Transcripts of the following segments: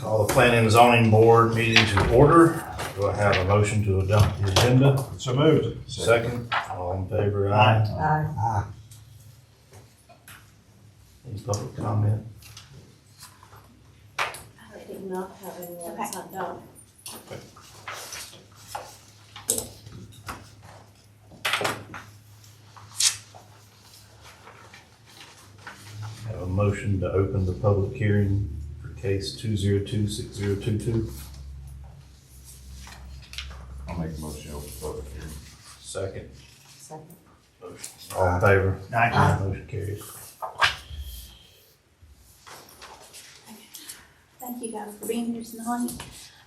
Call the Planning and Zoning Board meeting to order. Do I have a motion to adopt the agenda? So moved. Second, all in favor, aye. Aye. Any public comment? I did not have anyone signed up. Have a motion to open the public hearing for case 2026022. I'll make a motion to open public hearing. Second, Second. motion. All in favor? Aye. Motion carries. Thank you guys for being here tonight.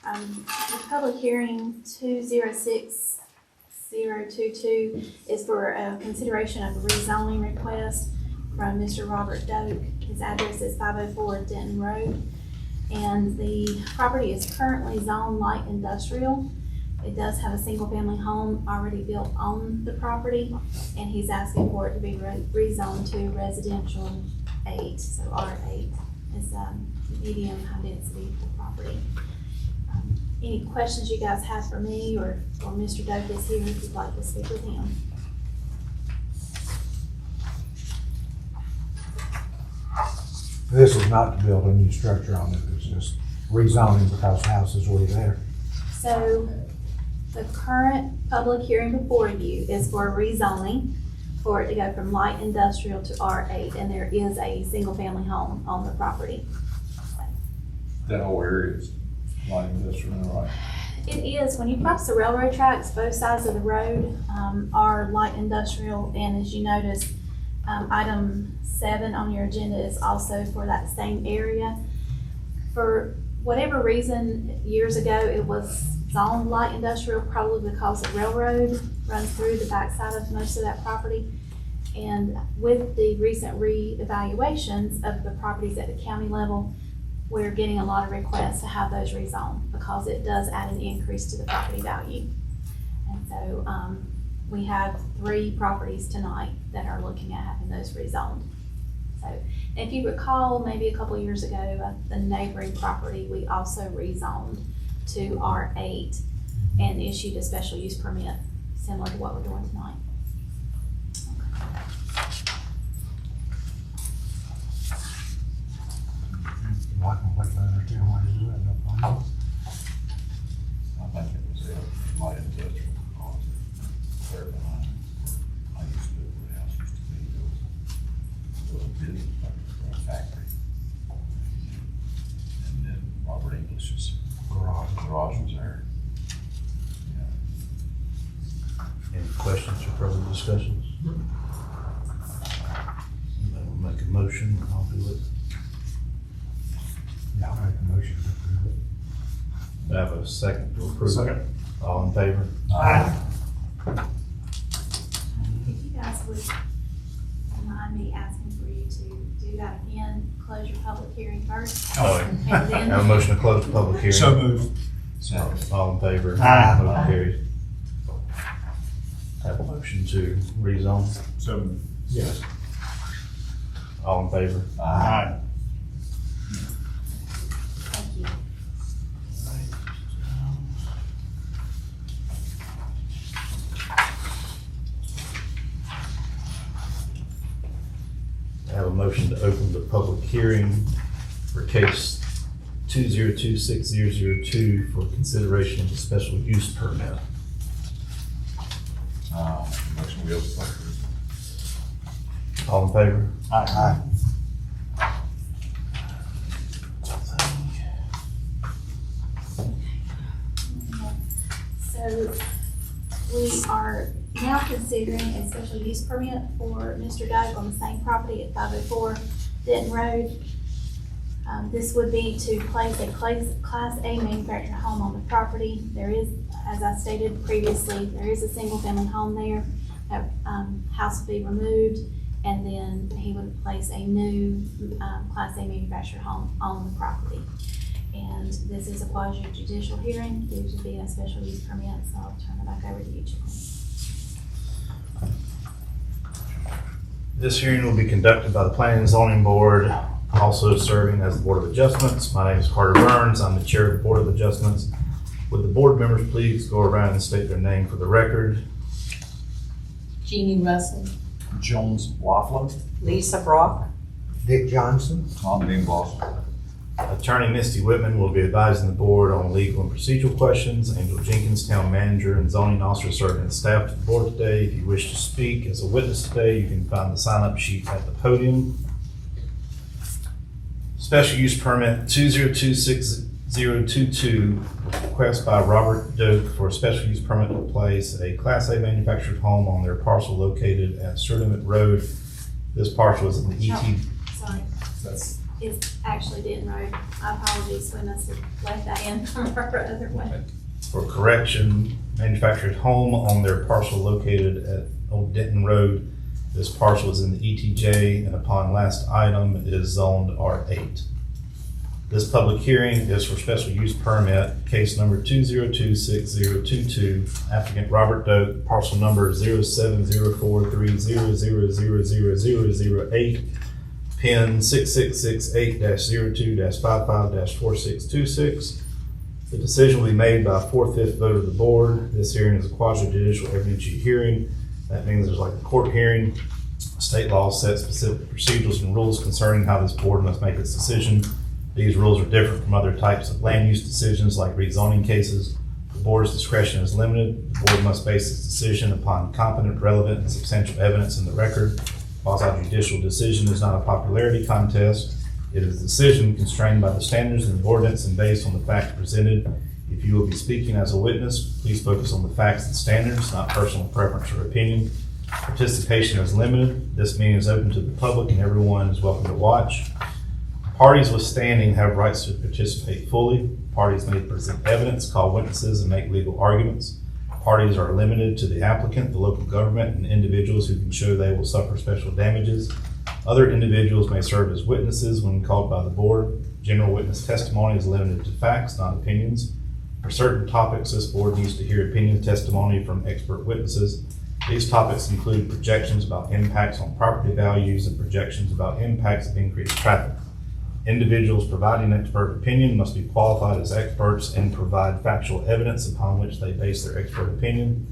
The public hearing 206-022 is for consideration of a rezoning request from Mr. Robert Doke. His address is 504 Denton Road. And the property is currently zoned light industrial. It does have a single family home already built on the property, and he's asking for it to be rezoned to residential 8, so R8 is medium high density property. Any questions you guys have for me or Mr. Doke is here if you'd like to speak with him. This is not to build a new structure on it, it's just rezoning because the house is already there. So the current public hearing before you is for rezoning for it to go from light industrial to R8, and there is a single family home on the property. That whole area is light industrial, right? It is, when you cross the railroad tracks, both sides of the road are light industrial, and as you notice, item 7 on your agenda is also for that same area. For whatever reason, years ago, it was zoned light industrial, probably because the railroad runs through the backside of most of that property. And with the recent reevaluations of the properties at the county level, we're getting a lot of requests to have those rezoned because it does add an increase to the property value. And so we have 3 properties tonight that are looking at having those rezoned. So if you recall, maybe a couple of years ago, the neighboring property, we also rezoned to R8 and issued a special use permit similar to what we're doing tonight. I can wait to understand why you do that, no problem. I think it was light industrial. There behind. I used to do it where the house used to be. It was a business, like a factory. And then Robert English's garage was there. Yeah. Any questions or further discussions? I'll make a motion, I'll do it. Yeah, I'll make a motion to approve it. I have a second to approve. Second. All in favor? Aye. If you guys would mind me asking for you to do that again, close your public hearing first. Oh, And I have a then, motion to close the public hearing. So moved. Second. All in favor? Aye. Motion carries. Have a motion to rezone. So moved. Yes. All in favor? Aye. thank you. I have a motion to open the public hearing for case 2026002 for consideration of a special use permit. Motion we open public hearing. All in favor? Aye. So we are now considering a special use permit for Mr. Doke on the same property at 504 Denton Road. This would be to place a Class A manufactured home on the property. There is, as I stated previously, there is a single family home there. That house will be removed, and then he would place a new Class A manufactured home on the property. And this is a quasi judicial hearing, due to being a special use permit, so I'll turn it back over to you, Jerri. This hearing will be conducted by the Planning and Zoning Board Also serving as the Board of Adjustments, my name is Carter Burns. I'm the Chair of the Board of Adjustments. Would the board members please go around and state their name for the record? Jeannie Russell, Jones Laughlin. Lisa Brock, Dick Johnson. Tom Dingboss. Attorney Misty Whitman will be advising the board on legal and procedural questions. Angel Jenkins, Town Manager and Zoning Officer, serving as staff to the board today. If you wish to speak as a witness today, you can find the sign-up sheet at the podium. Special use permit 2026022, request by Robert Doke for a special use permit to place a Class A manufactured home on their parcel located at Sturdivant Road. This parcel is in the ET. Sorry, That's it's actually Denton Road. I apologize, we must have left that in from our other way. For correction, manufactured home on their parcel located at Old Denton Road. This parcel is in the ETJ, and upon last item, it is zoned R8. This public hearing is for special use permit, case number 2026022, applicant Robert Doke, parcel number 070430000008, pin 6668-02-55-4626. The decision will be made by a 4/5 vote of the board. This hearing is a quasi-judicial evidentiary hearing. That means there's like a court hearing. State law sets specific procedures and rules concerning how this board must make its decision. These rules are different from other types of land use decisions like rezoning cases. The board's discretion is limited. The board must base its decision upon competent, relevant, and substantial evidence in the record. Quasi-judicial decision is not a popularity contest. It is a decision constrained by the standards in the ordinance and based on the facts presented. If you will be speaking as a witness, please focus on the facts and standards, not personal preference or opinion. Participation is limited. This meeting is open to the public and everyone is welcome to watch. Parties withstanding have rights to participate fully. Parties may present evidence, call witnesses, and make legal arguments. Parties are limited to the applicant, the local government, and individuals who can show they will suffer special damages. Other individuals may serve as witnesses when called by the board. General witness testimony is limited to facts, not opinions. For certain topics, this board needs to hear opinion testimony from expert witnesses. These topics include projections about impacts on property values and projections about impacts of increased traffic. Individuals providing expert opinion must be qualified as experts and provide factual evidence upon which they base their expert opinion.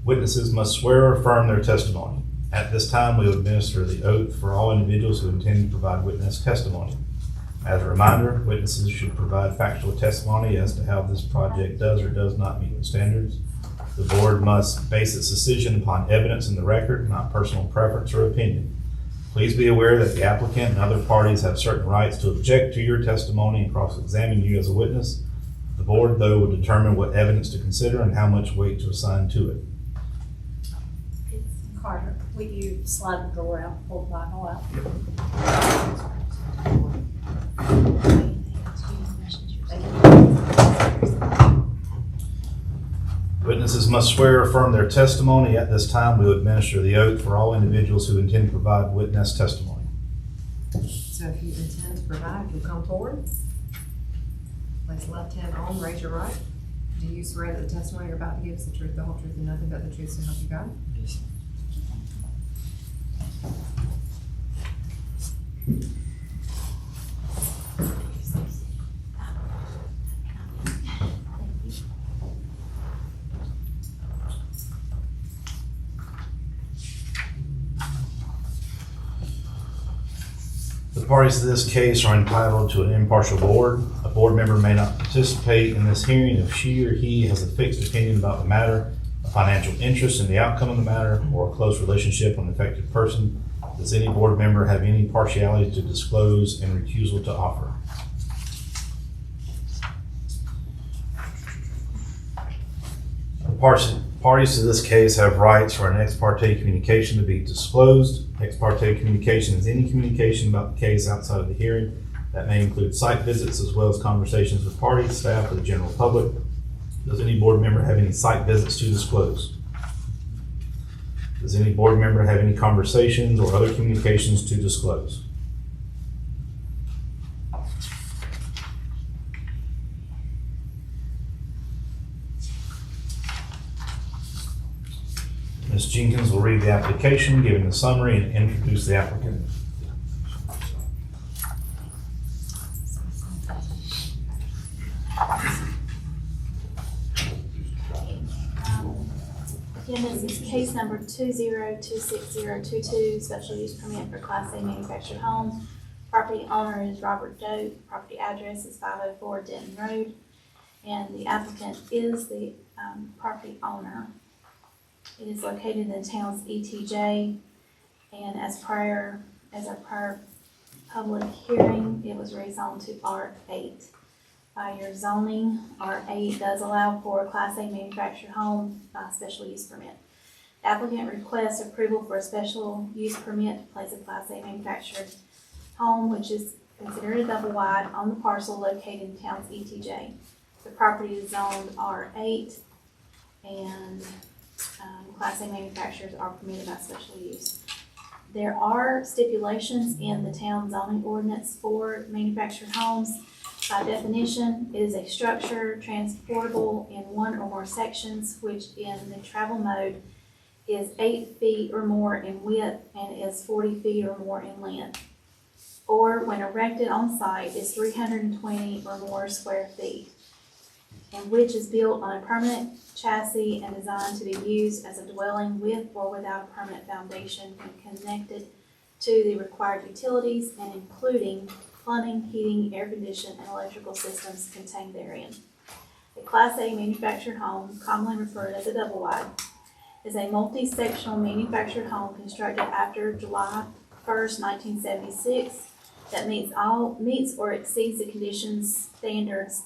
Witnesses must swear or affirm their testimony. At this time, we will administer the oath for all individuals who intend to provide witness testimony. As a reminder, witnesses should provide factual testimony as to how this project does or does not meet the standards. The board must base its decision upon evidence in the record, not personal preference or opinion. Please be aware that the applicant and other parties have certain rights to object to your testimony and cross-examine you as a witness. The board, though, will determine what evidence to consider and how much weight to assign to it. Carter, will you slide the door out, hold by Noel? Witnesses must swear or affirm their testimony. At this time, we will administer the oath for all individuals who intend to provide witness testimony. So if you intend to provide, you'll come forward. Place left hand on, raise your right. Do you swear that the testimony you're about to give is the truth, the whole truth, and nothing but the truth, so help you God? Yes. The parties to this case are entitled to an impartial board. A board member may not participate in this hearing if she or he has a fixed opinion about the matter, a financial interest in the outcome of the matter, or a close relationship with an affected person. Does any board member have any partiality to disclose and recusal to offer? The parties to this case have rights for an ex parte communication to be disclosed. Ex parte communication is any communication about the case outside of the hearing. That may include site visits as well as conversations with parties, staff, or the general public. Does any board member have any site visits to disclose? Does any board member have any conversations or other communications to disclose? Ms. Jenkins will read the application, giving the summary and introduce the applicant. Again, this is case number 20260022, special use permit for Class A manufactured home. Property owner is Robert Doke, property address is 504 Denton Road, and the applicant is the property owner. It is located in the town's ETJ, and as our prior public hearing, it was rezoned to R8. By your zoning, R8 does allow for a Class A manufactured home by special use permit. The applicant requests approval for a special use permit to place a Class A manufactured home, which is considered a double wide, on the parcel located in town's ETJ. The property is zoned R8, and Class A manufacturers are permitted by special use. There are stipulations in the town zoning ordinance for manufactured homes. By definition, it is a structure transportable in one or more sections, which in the travel mode is 8 feet or more in width and is 40 feet or more in length, or when erected on site is 320 or more square feet, and which is built on a permanent chassis and designed to be used as a dwelling with or without a permanent foundation and connected to the required utilities and including plumbing, heating, air conditioning, and electrical systems contained therein. A Class A manufactured home, commonly referred as a double wide, is a multi-sectional manufactured home constructed after July 1st, 1976 that meets or exceeds the conditions standards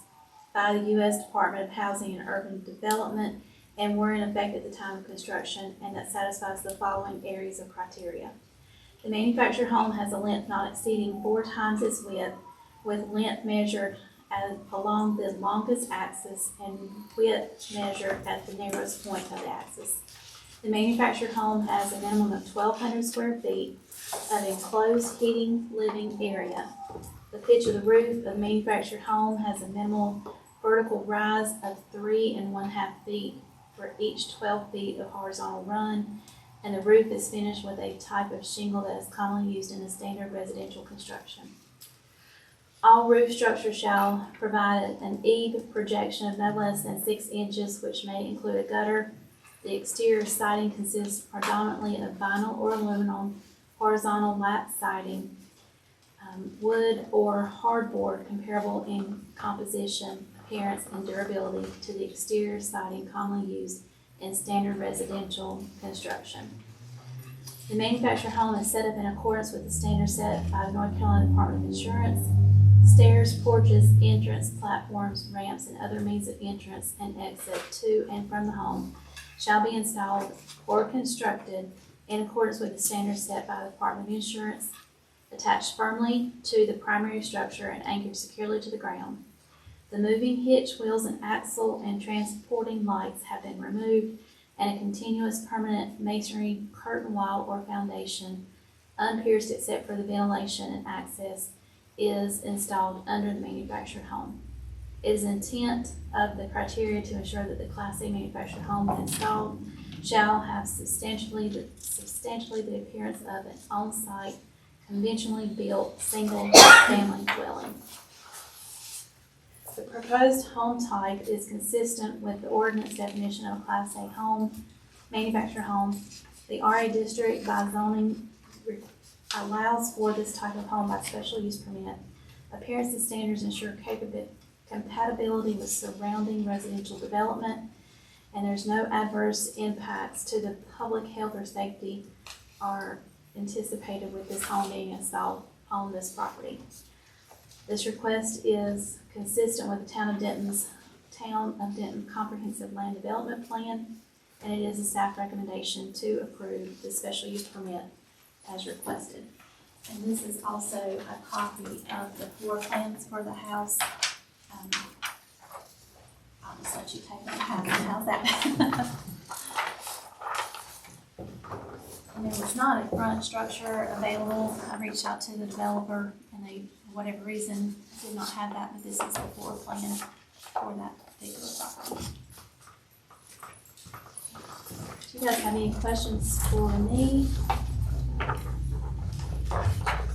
by the U.S. Department of Housing and Urban Development and were in effect at the time of construction, and that satisfies the following areas of criteria. The manufactured home has a length not exceeding 4 times its width, with length measured along the longest axis and width measured at the narrowest point of the axis. The manufactured home has a minimum of 1,200 square feet of enclosed heating living area. The pitch of the roof of the manufactured home has a minimal vertical rise of 3 1/2 feet for each 12 feet of horizontal run, and the roof is finished with a type of shingle that is commonly used in a standard residential construction. All roof structures shall provide an eave projection of no less than 6 inches, which may include a gutter. The exterior siding consists predominantly of vinyl or aluminum horizontal lap siding, wood or hardboard comparable in composition, appearance, and durability to the exterior siding commonly used in standard residential construction. The manufactured home is set up in accordance with the standards set by the North Carolina Department of Insurance. Stairs, porches, entrance, platforms, ramps, and other means of entrance and exit to and from the home shall be installed or constructed in accordance with the standards set by the Department of Insurance, attached firmly to the primary structure and anchored securely to the ground. The moving hitch, wheels, and axle and transporting lights have been removed, and a continuous permanent masonry curtain wall or foundation, unpierced except for the ventilation and access, is installed under the manufactured home. It is intent of the criteria to ensure that the Class A manufactured home when installed shall have substantially the appearance of an on-site, conventionally built, single-family dwelling. The proposed home type is consistent with the ordinance definition of a Class A home, manufactured home. The RA district by zoning allows for this type of home by special use permit. Appearance and standards ensure compatibility with surrounding residential development, and there's no adverse impacts to the public health or safety are anticipated with this home being installed on this property. This request is consistent with the Town of Denton Comprehensive Land Development Plan, and it is a staff recommendation to approve the special use permit as requested. And this is also a copy of the floor plans for the house. I'll just let you take that. How's that? And there was not a front structure available. I reached out to the developer, and they, for whatever reason, did not have that, but this is the floor plan for that particular property. Do you guys have any questions for me?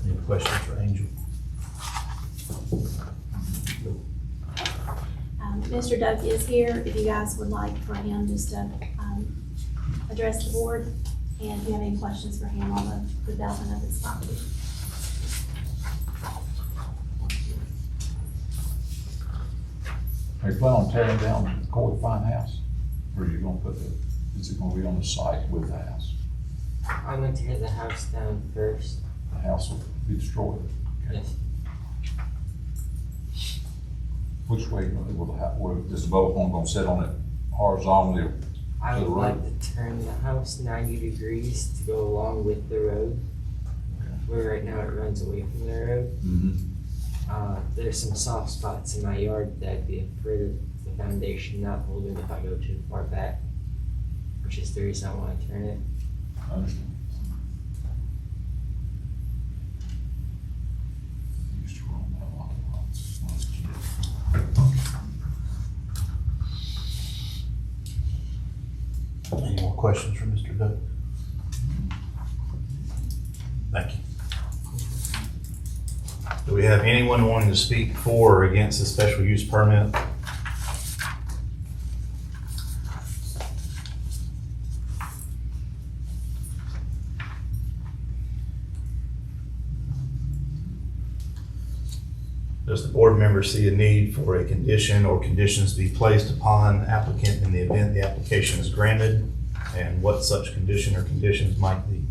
Any questions for Angel? Mr. Doke is here, if you guys would like for him just to address the board, and if you have any questions for him on the development of his property. Are you planning on tearing down the Court Fine House? Or are you gonna put the, is it gonna be on the site with the house? I'm gonna tear the house down first. The house will be destroyed? Okay. Yes. Which way will the house, is the boat home gonna sit on it horizontally or I to the would road? like to turn the house 90 degrees to go along with the road. Where right now it runs away from the road. Mm-hmm. There's some soft spots in my yard that I'd be afraid of the foundation not holding if I go too far back, which is the reason I want to turn it. I understand. Used to run that a lot of lots when I was a kid. Any more questions for Mr. Doke? Thank you. Do we have anyone wanting to speak for or against the special use permit? Does the board member see a need for a condition or conditions to be placed upon applicant in the event the application is granted, and what such condition or conditions might be?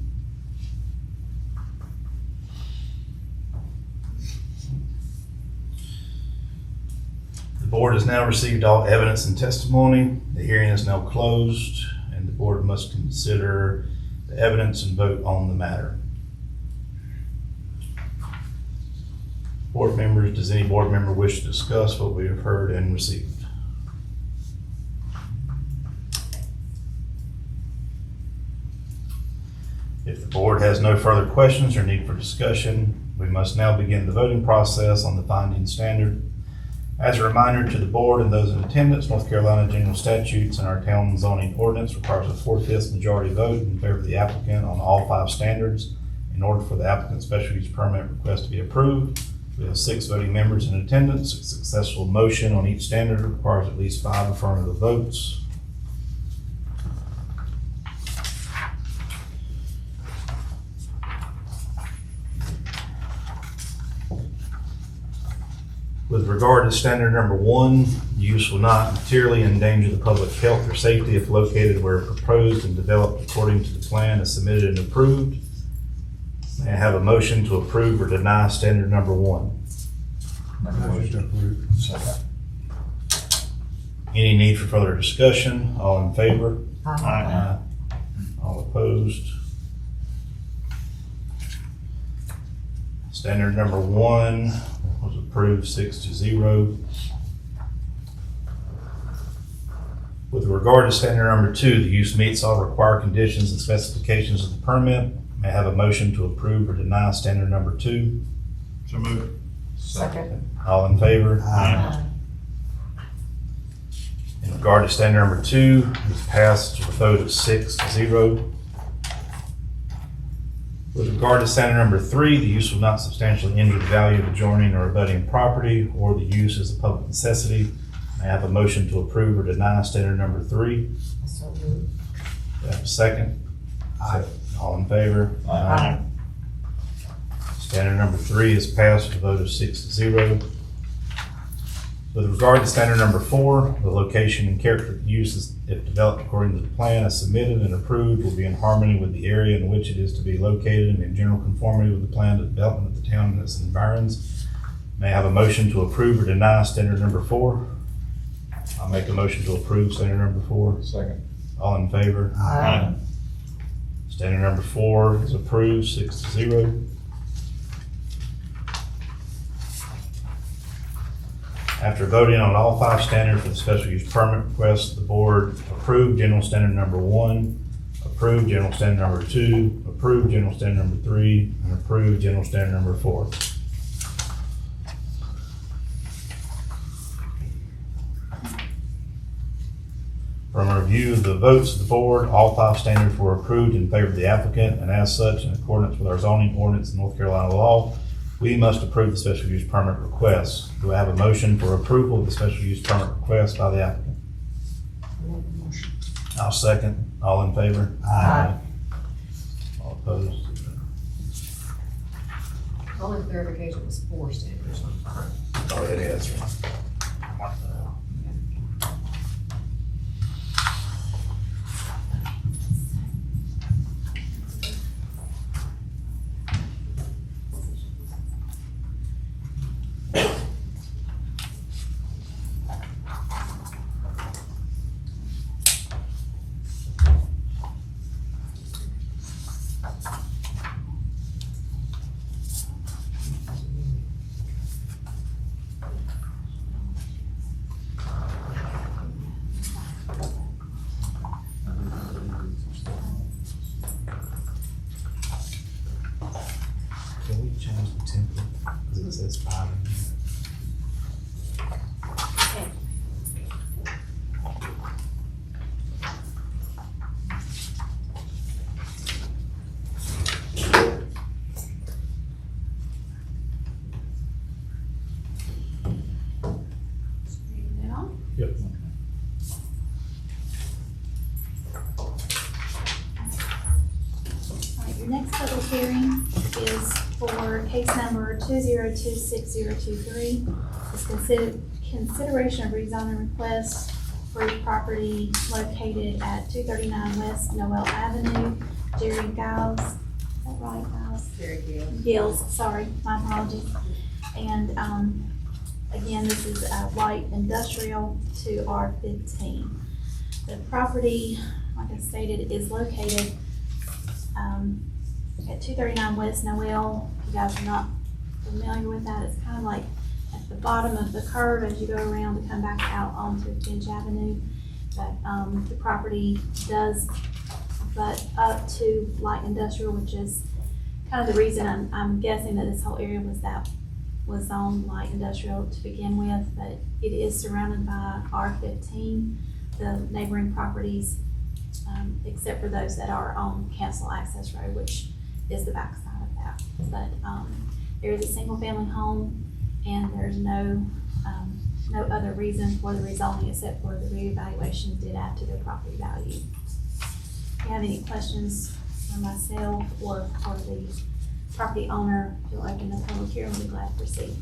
The board has now received all evidence and testimony. The hearing is now closed, and the board must consider the evidence and vote on the matter. Board members, does any board member wish to discuss what we have heard and received? If the board has no further questions or need for discussion, we must now begin the voting process on the finding standard. As a reminder to the board and those in attendance, North Carolina general statutes and our town zoning ordinance requires a 4/5 majority vote in favor of the applicant on all 5 standards in order for the applicant's special use permit request to be approved. We have 6 voting members in attendance. A successful motion on each standard requires at least 5 affirmative votes. With regard to standard number 1, use will not materially endanger the public health or safety if located where proposed and developed according to the plan as submitted and approved. May I have a motion to approve or deny standard number 1? Make a Motion to motion. approve. Second. Any need for further discussion? All in favor? Aye. All opposed? Standard number 1 was approved 6-0. With regard to standard number 2, the use meets all required conditions and specifications of the permit. May I have a motion to approve or deny standard number 2? So moved. Second. All in favor? Aye. In regard to standard number 2, it was passed with a vote of 6-0. With regard to standard number 3, the use will not substantially injure the value of adjoining or abutting property, or the use is a public necessity. May I have a motion to approve or deny standard number 3? So moved. Do I have a second? Aye. All in favor? Aye. Standard number 3 is passed with a vote of 6-0. With regard to standard number 4, the location and character of the uses, if developed according to the plan as submitted and approved, will be in harmony with the area in which it is to be located and in general conformity with the plan of development of the town and its environs. May I have a motion to approve or deny standard number 4? I'll make a motion to approve standard number 4. Second. All in favor? Aye. Standard number 4 is approved, 6-0. After voting on all 5 standards for the special use permit request, the board approved general standard number 1, approved general standard number 2, approved general standard number 3, and approved general standard number 4. From a review of the votes of the board, all 5 standards were approved in favor of the applicant, and as such, in accordance with our zoning ordinance and North Carolina law, we must approve the special use permit request. Do I have a motion for approval of the special use permit request by the applicant? I'll second. All in favor? Aye. All opposed? Only clarification was 4 standards. Oh, it is. Can we change the template? Because it says 5 in here. Reading it on. Yep. All right, your next public hearing is for case number 2026023. It's consideration of rezoning request for a property located at 239 West Noel Avenue. Jerri Giles, is that right, Giles? Very good. Gills, sorry, my apologies. And, again, this is light industrial to R15. The property, like I stated, is located, at 239 West Noel. If you guys are not familiar with that, it's kind of like at the bottom of the curve as you go around to come back out onto Finch Avenue. But, the property does butt up to light industrial, which is kind of the reason I'm guessing that this whole area was on light industrial to begin with, but it is surrounded by R15, the neighboring properties, except for those that are on Council Access Road, which is the backside of that. But there is a single family home, and there's no other reason for the rezoning except for the reevaluation did add to their property value. If you have any questions for myself or for the property owner, if you'll open the public hearing, we'll be glad to proceed.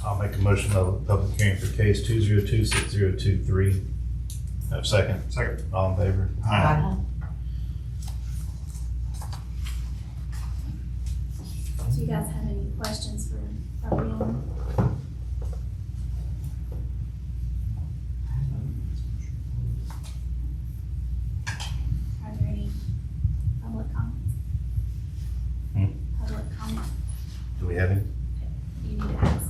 I'll make a motion of public hearing for case 2026023. Have a second? Second. All in favor? Aye. Do you guys have any questions for property owner? Are there any public comments? Public comment, Do we have any? you need to ask.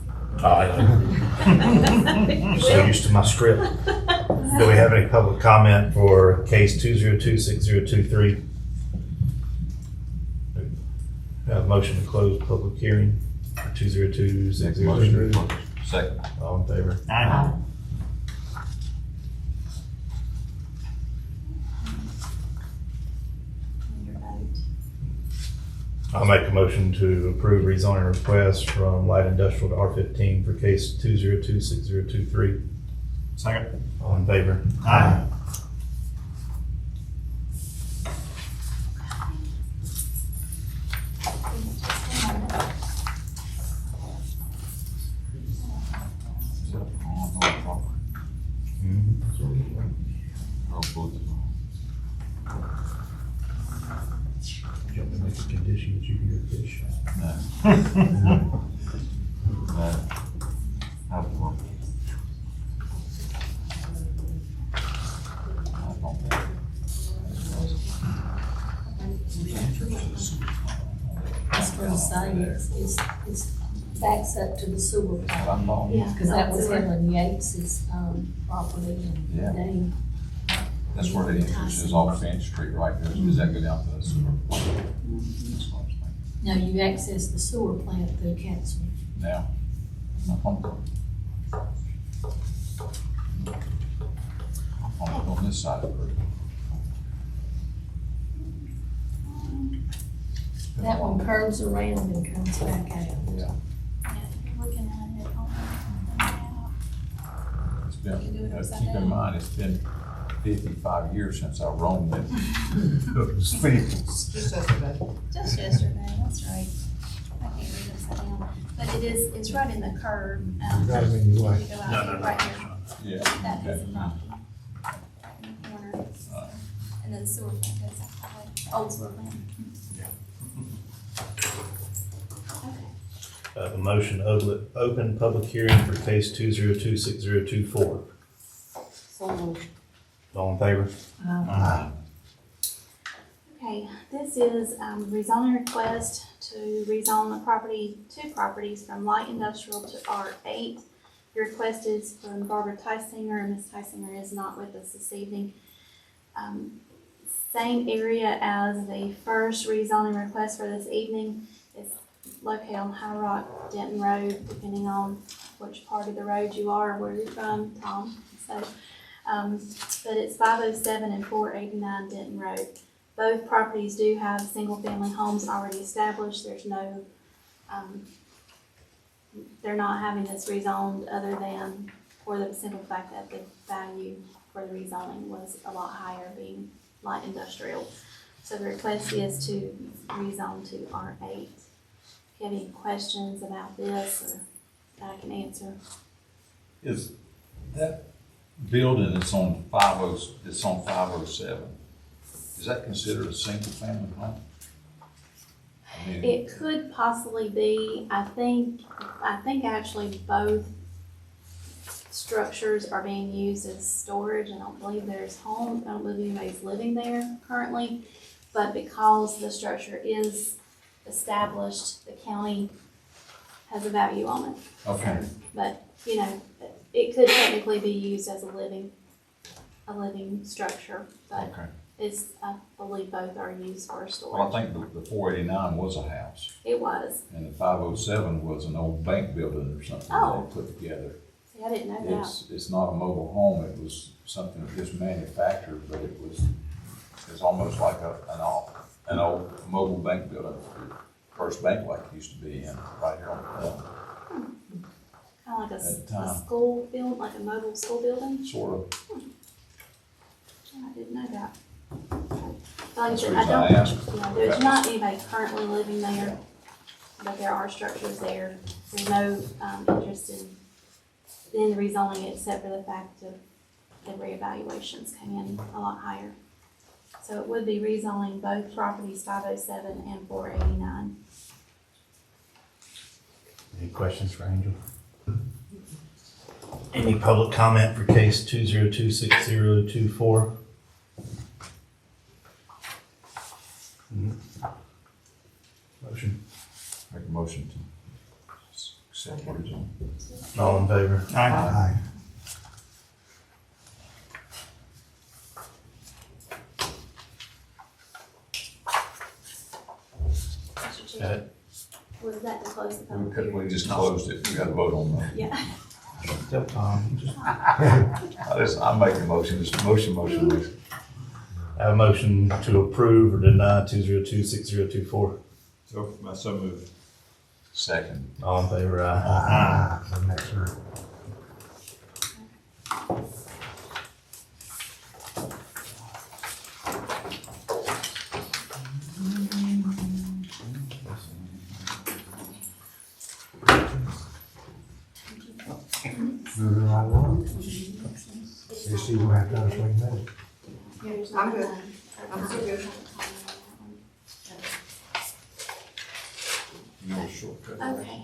I'm so used to my script. Do we have any public comment for case 2026023? Have a motion to close public hearing for 2026023. Second. All in favor? Aye. And your vote. I'll make a motion to approve rezoning request from light industrial to R15 for case 2026023. Second. All in favor? Aye. Do you want me to make a condition that you hear fish? That's what I'm saying, it's backs up to the sewer plant. Yeah. Because that was Sewer. Helen Yates's, property Yeah. and they, That's where the entrance is off Finch Street right there. Does that go down to the sewer? That's what I was thinking. no, you access the sewer plant through council. Now. On this side of the road. That one curves around and comes back out. Yeah. Yeah, you're looking at it on the map. It's been, keep in mind, it's been 55 years since I roamed those fields. Just yesterday. Just yesterday, that's right. I can't read upside down, but it's right in the curve. You got them in your way. You go out right here, Yeah. that okay. is the property. In the corner, and then sewer plant goes out that way, old sewer plant. Okay. A motion to open public hearing for case 2026024. So moved. All in favor? Okay, this is rezoning request to rezone the property, two properties from light industrial to R8. The request is from Barbara Tysinger, and Ms. Tysinger is not with us this evening. Same area as the first rezoning request for this evening. It's located on High Rock, Denton Road, depending on which part of the road you are, where you're from, Tom. So, but it's 507 and 489 Denton Road. Both properties do have single-family homes already established. There's no, they're not having this rezoned other than for the simple fact that the value for the rezoning was a lot higher, being light industrial. So the request is to rezone to R8. If you have any questions about this or that I can answer. Is that building that's on 507, is that considered a single-family home? I mean, It could possibly be, I think actually both structures are being used as storage. I don't believe there's homes, I don't believe anybody's living there currently. But because the structure is established, the county has a value on it. Okay. But, you know, it could technically be used as a living structure, but Okay. it's, I believe both are used for Well, I storage. think the 489 was a house, It was. and the 507 was an old bank building or something Oh. they put together. See, I didn't know that. It's not a mobile home, it was something just manufactured, but it was almost like an old mobile bank building. First Bank like it used to be in, right here on the corner, Kind of like at the a time. school building, like a mobile school building? Sort of. I didn't know that. Like I That's said, the I reason I don't, asked. yeah, there's not anybody currently living there, but there are structures there. There's no, interest in rezoning it except for the fact of the reevaluations came in a lot higher. So it would be rezoning both properties, 507 and 489. Any questions for Angel? Any public comment for case 2026024? Motion. Make a motion to accept the rezone. All in favor? Aye. Mr. Got Chair, it? was that to close the public We hearing? just closed it, we got to vote on that. Yeah. Tell Tom. I make a motion, just motion. I have a motion to approve or deny 2026024. So moved. Second. All in favor? So make sure. Moving right along. You see, we have to swing that. I'm good. I'm so good. No shortcut. Okay.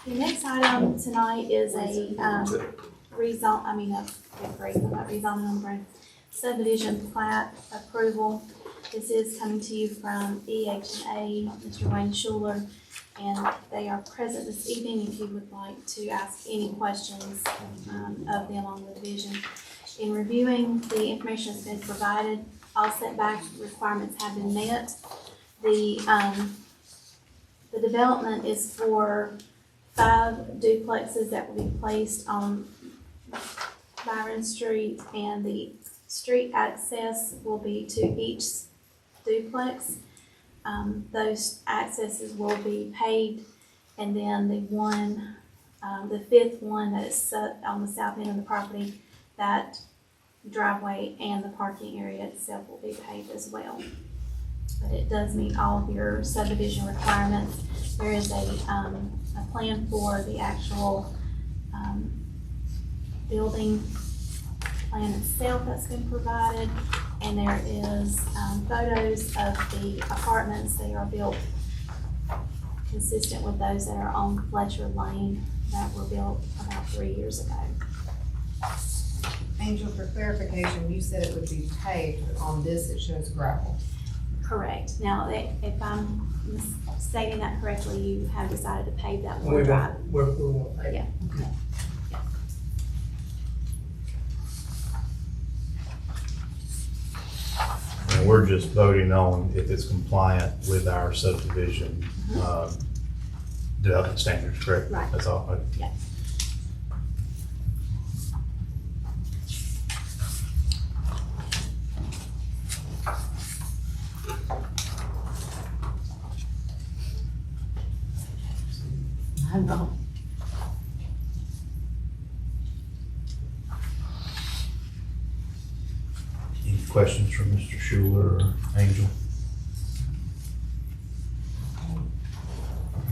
The next item tonight is a, subdivision plat approval. This is coming to you from EH&A, Mr. Wayne Schuler, and they are present this evening if you would like to ask any questions, of them on the division. In reviewing the information that's been provided, all setback requirements have been met. The development is for 5 duplexes that will be placed on Byron Street, and the street access will be to each duplex. Those accesses will be paved, and then the 5th one that is set on the south end of the property, that driveway and the parking area itself will be paved as well. But it does meet all of your subdivision requirements. There is a plan for the actual, building plan itself that's been provided. And there is, photos of the apartments. They are built consistent with those that are on Fletcher Lane that were built about 3 years ago. Angel, for clarification, you said it would be paved, but on this it shows gravel. Correct. Now, if I'm stating that correctly, you have decided to pave that one We drive. won't pay. Yeah. And we're just voting on if it's compliant with our subdivision, development standards, correct? Right. That's all. Okay. Yeah. I know. Any questions from Mr. Schuler or Angel?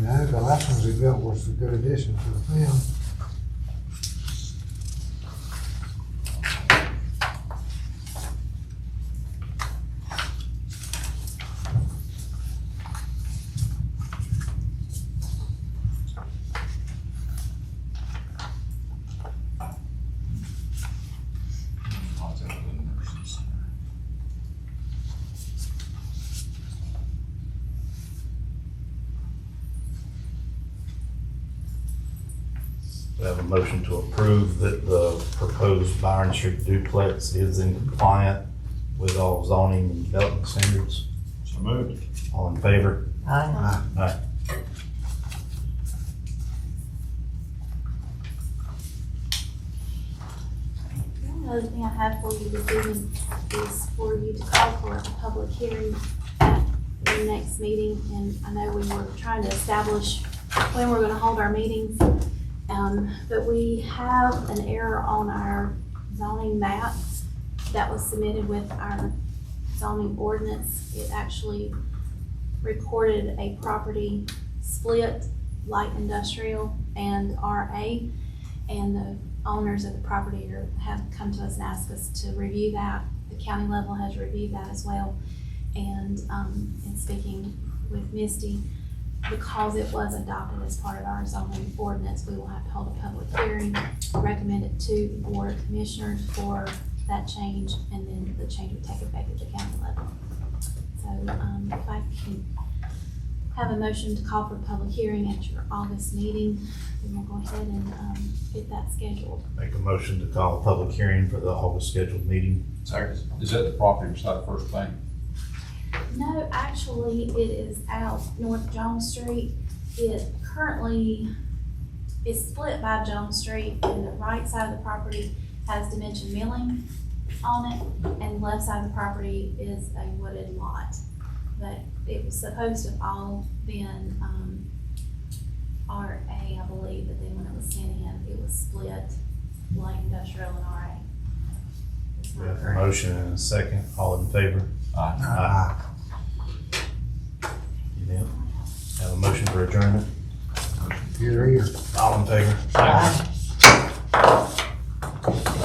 No, the last ones he built was a good addition to the town. Lots of other nurses. We have a motion to approve that the proposed Byron Street duplex is in compliant with all zoning and development standards. So moved. All in favor? I Aye. The other thing I have for you this evening is for you to call for a public hearing at the next meeting. And I know we were trying to establish when we're gonna hold our meetings. But we have an error on our zoning map that was submitted with our zoning ordinance. It actually recorded a property split, light industrial and RA. And the owners of the property have come to us and asked us to review that. The county level has reviewed that as well. And in speaking with Misty, because it was adopted as part of our zoning ordinance, we will have to hold a public hearing, recommend it to the board of commissioners for that change, and then the change would take effect at the county level. So if I can have a motion to call for a public hearing at your August meeting, then we'll go ahead and get that scheduled. Make a motion to call a public hearing for the August scheduled meeting. Second, is that the property beside First Bank? No, actually, it is out North Jones Street. It currently is split by Jones Street, and the right side of the property has dimension milling on it, and the left side of the property is a wooded lot. But it was supposed to have all been, RA, I believe, but then when it was sent in, it was split, light industrial and RA. It's We not have a correct. motion and a second. All in favor? Aye. Unanimous. Have a motion for adjournment. Here, here. All in favor? Aye.